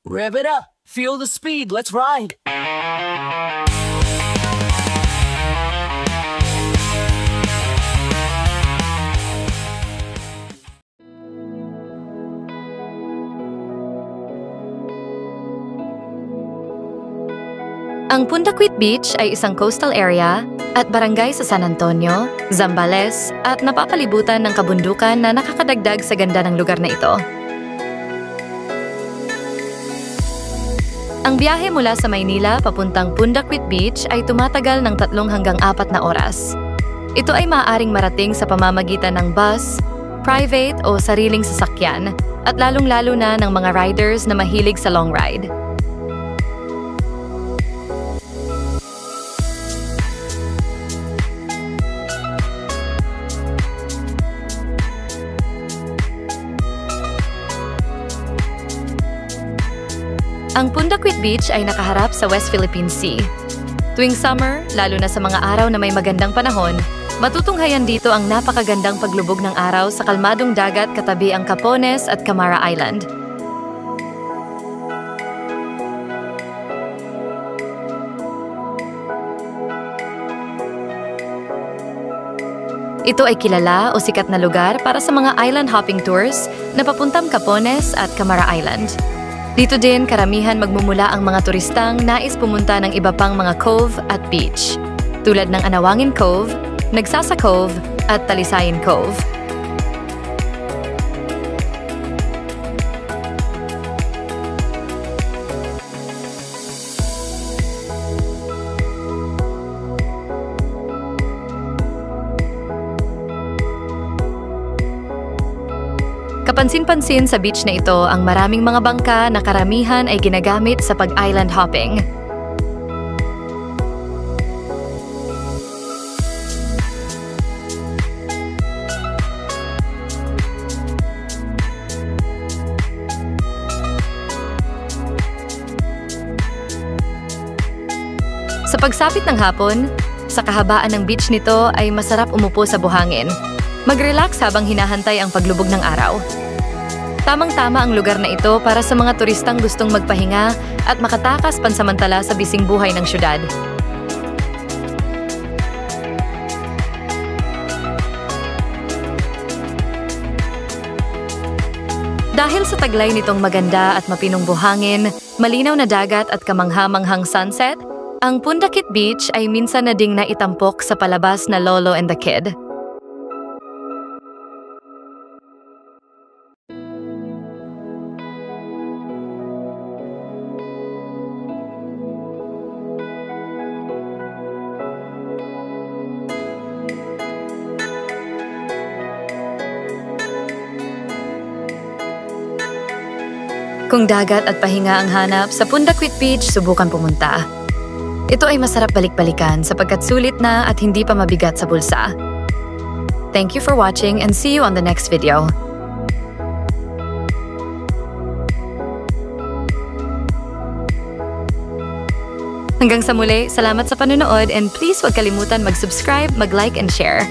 Rev it up! Feel the speed! Let's ride! Ang Punta Quit Beach ay isang coastal area at barangay sa San Antonio, Zambales at napapalibutan ng kabundukan na nakakadagdag sa ganda ng lugar na ito. Ang biyahe mula sa Maynila papuntang Punta Quit Beach ay tumatagal ng 3 hanggang 4 na oras. Ito ay maaaring marating sa pamamagitan ng bus, private o sariling sasakyan at lalong-lalo na ng mga riders na mahilig sa long ride. Ang Punta Quit Beach ay nakaharap sa West Philippine Sea. Tuwing summer, lalo na sa mga araw na may magandang panahon, matutunghayan dito ang napakagandang paglubog ng araw sa kalmadong dagat katabi ang Capones at Camara Island. Ito ay kilala o sikat na lugar para sa mga island hopping tours na papuntang Capones at Camara Island. Dito din karamihan magmumula ang mga turistang nais pumunta ng iba pang mga cove at beach, tulad ng Anawangin Cove, Nagsasa Cove at Talisayin Cove. Kapansin-pansin sa beach na ito ang maraming mga bangka na karamihan ay ginagamit sa pag-island hopping. Sa pagsapit ng hapon, sa kahabaan ng beach nito ay masarap umupo sa buhangin. Mag-relax habang hinahantay ang paglubog ng araw. Tamang-tama ang lugar na ito para sa mga turistang gustong magpahinga at makatakas pansamantala sa bising buhay ng syudad. Dahil sa taglay nitong maganda at mapinong buhangin, malinaw na dagat at kamangha-manghang sunset, ang Punta Quit Beach ay minsan na ding naitampok sa palabas na Lolo and the Kid. Kung dagat at pahinga ang hanap, sa Punta Quit Beach subukan pumunta. Ito ay masarap balik-balikan sapagkat sulit na at hindi pa mabigat sa bulsa. Thank you for watching and see you on the next video. Hanggang sa muli, salamat sa panonood and please huwag kalimutan mag-subscribe, mag-like and share.